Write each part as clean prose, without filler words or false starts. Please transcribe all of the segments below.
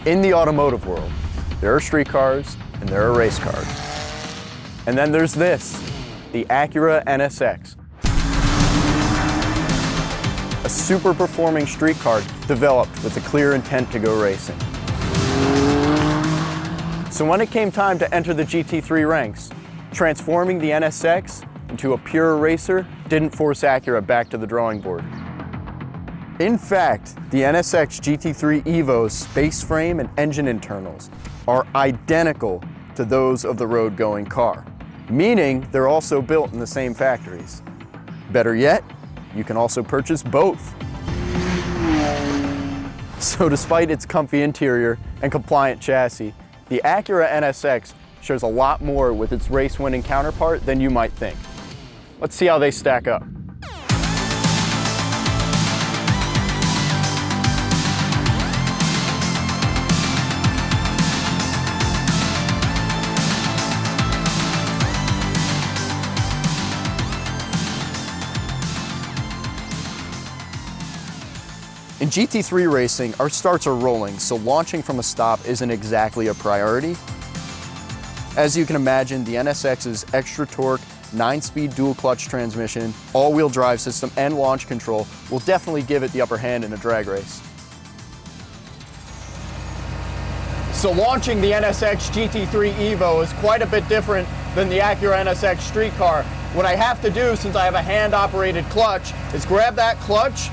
In the automotive world, there are street cars and there are race cars. And then there's this, the Acura NSX. A super performing street car developed with a clear intent to go racing. So when it came time to enter the GT3 ranks, transforming the NSX into a pure racer didn't force Acura back to the drawing board. In fact, the NSX GT3 Evo's space frame and engine internals are identical to those of the road-going car, meaning they're also built in the same factories. Better yet, you can also purchase both. So despite its comfy interior and compliant chassis, the Acura NSX shares a lot more with its race-winning counterpart than you might think. Let's see how they stack up. In GT3 racing, our starts are rolling, so launching from a stop isn't exactly a priority. As you can imagine, the NSX's extra torque, 9-speed dual-clutch transmission, all-wheel drive system, and launch control will definitely give it the upper hand in a drag race. So launching the NSX GT3 Evo is quite a bit different than the Acura NSX street car. What I have to do, since I have a hand-operated clutch, is grab that clutch,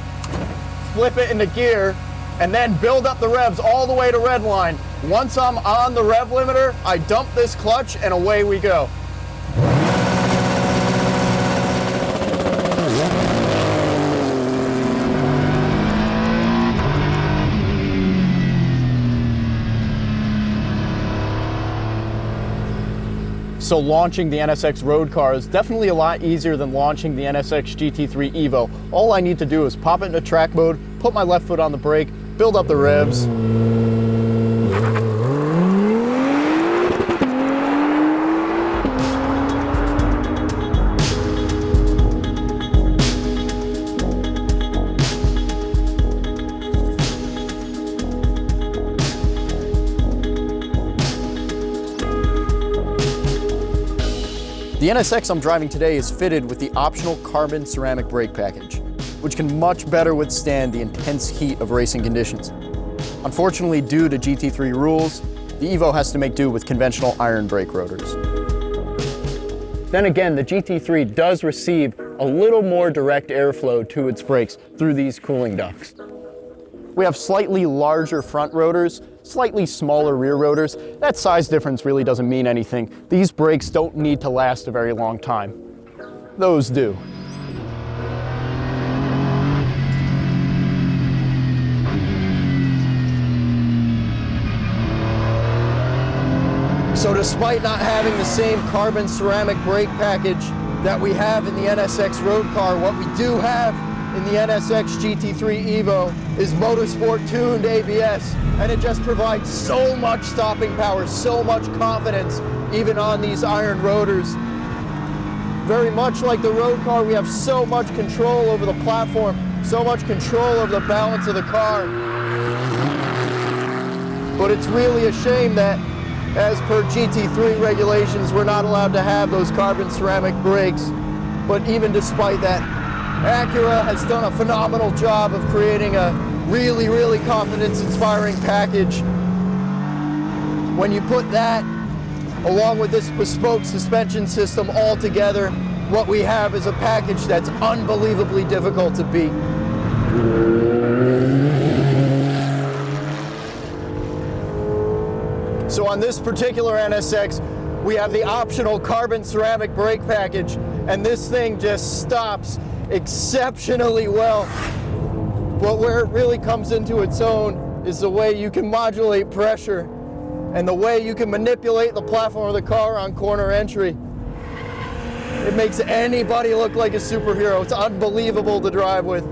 flip it into gear, and then build up the revs all the way to red line. Once I'm on the rev limiter, I dump this clutch and away we go. So launching the NSX road car is definitely a lot easier than launching the NSX GT3 Evo. All I need to do is pop it into track mode, put my left foot on the brake, build up the revs. The NSX I'm driving today is fitted with the optional carbon ceramic brake package, which can much better withstand the intense heat of racing conditions. Unfortunately, due to GT3 rules, the Evo has to make do with conventional iron brake rotors. Then again, the GT3 does receive a little more direct airflow to its brakes through these cooling ducts. We have slightly larger front rotors, slightly smaller rear rotors. That size difference really doesn't mean anything. These brakes don't need to last a very long time. Those do. So despite not having the same carbon ceramic brake package that we have in the NSX road car, what we do have in the NSX GT3 Evo is motorsport tuned ABS, and it just provides so much stopping power, so much confidence, even on these iron rotors. Very much like the road car, we have so much control over the platform, so much control over the balance of the car. But it's really a shame that, as per GT3 regulations, we're not allowed to have those carbon ceramic brakes. But even despite that, Acura has done a phenomenal job of creating a really, really confidence-inspiring package. When you put that, along with this bespoke suspension system all together, what we have is a package that's unbelievably difficult to beat. So on this particular NSX, we have the optional carbon ceramic brake package, and this thing just stops exceptionally well. But where it really comes into its own is the way you can modulate pressure and the way you can manipulate the platform of the car on corner entry. It makes anybody look like a superhero. It's unbelievable to drive with.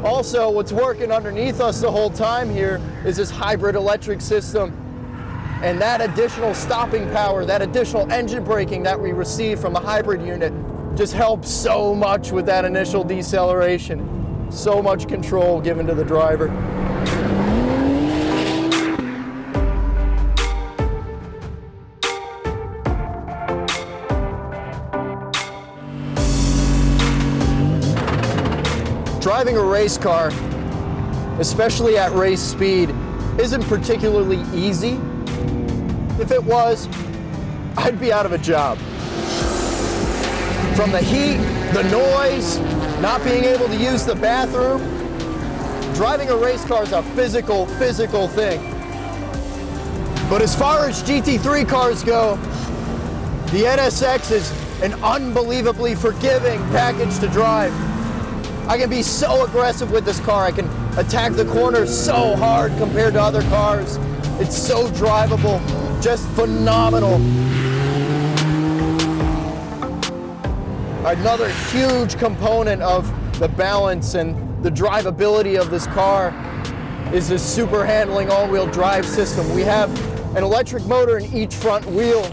Also, what's working underneath us the whole time here is this hybrid electric system. And that additional stopping power, that additional engine braking that we receive from the hybrid unit just helps so much with that initial deceleration. So much control given to the driver. Driving a race car, especially at race speed, isn't particularly easy. If it was, I'd be out of a job. From the heat, the noise, not being able to use the bathroom, driving a race car is a physical thing. But as far as GT3 cars go, the NSX is an unbelievably forgiving package to drive. I can be so aggressive with this car. I can attack the corners so hard compared to other cars. It's so drivable, just phenomenal. Another huge component of the balance and the drivability of this car is this super handling all-wheel drive system. We have an electric motor in each front wheel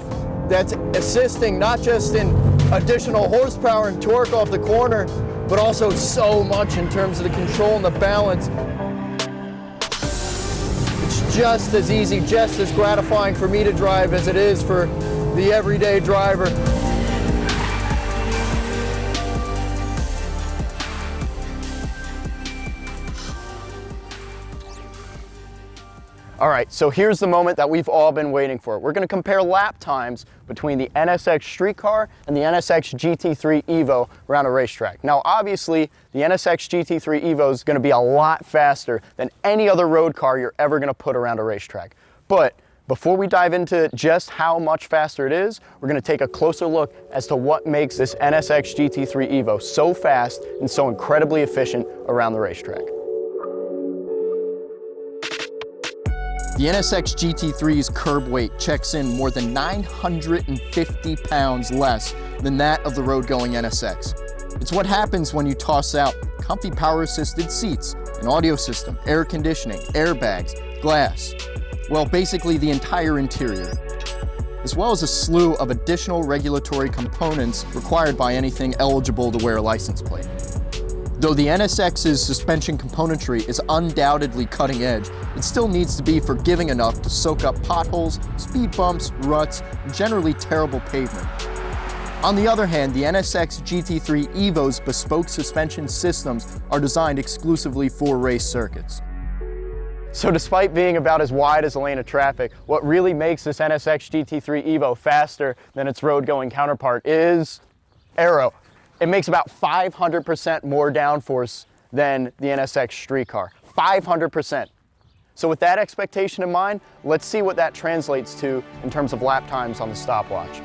that's assisting not just in additional horsepower and torque off the corner, but also so much in terms of the control and the balance. It's just as easy, just as gratifying for me to drive as it is for the everyday driver. All right, so here's the moment that we've all been waiting for. We're gonna compare lap times between the NSX Street Car and the NSX GT3 Evo around a racetrack. Now, obviously, the NSX GT3 Evo is gonna be a lot faster than any other road car you're ever gonna put around a racetrack. But before we dive into just how much faster it is, we're gonna take a closer look as to what makes this NSX GT3 Evo so fast and so incredibly efficient around the racetrack. The NSX GT3's curb weight checks in more than 950 pounds less than that of the road-going NSX. It's what happens when you toss out comfy power-assisted seats, an audio system, air conditioning, airbags, glass. Well, basically the entire interior, as well as a slew of additional regulatory components required by anything eligible to wear a license plate. Though the NSX's suspension componentry is undoubtedly cutting edge, it still needs to be forgiving enough to soak up potholes, speed bumps, ruts, and generally terrible pavement. On the other hand, the NSX GT3 Evo's bespoke suspension systems are designed exclusively for race circuits. So despite being about as wide as a lane of traffic, what really makes this NSX GT3 Evo faster than its road-going counterpart is aero. It makes about 500% more downforce than the NSX Street Car. 500%. So with that expectation in mind, let's see what that translates to in terms of lap times on the stopwatch.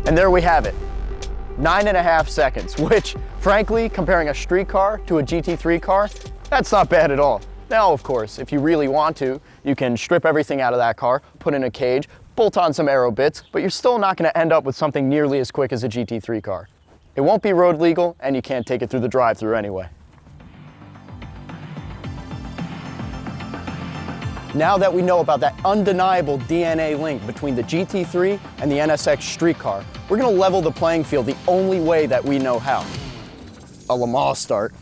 And there we have it, 9.5 seconds, which frankly, comparing a street car to a GT3 car, that's not bad at all. Now, of course, if you really want to, you can strip everything out of that car, put in a cage, bolt on some aero bits, but you're still not gonna end up with something nearly as quick as a GT3 car. It won't be road legal, and you can't take it through the drive-thru anyway. Now that we know about that undeniable DNA link between the GT3 and the NSX Street Car, we're gonna level the playing field the only way that we know how. A Le Mans start.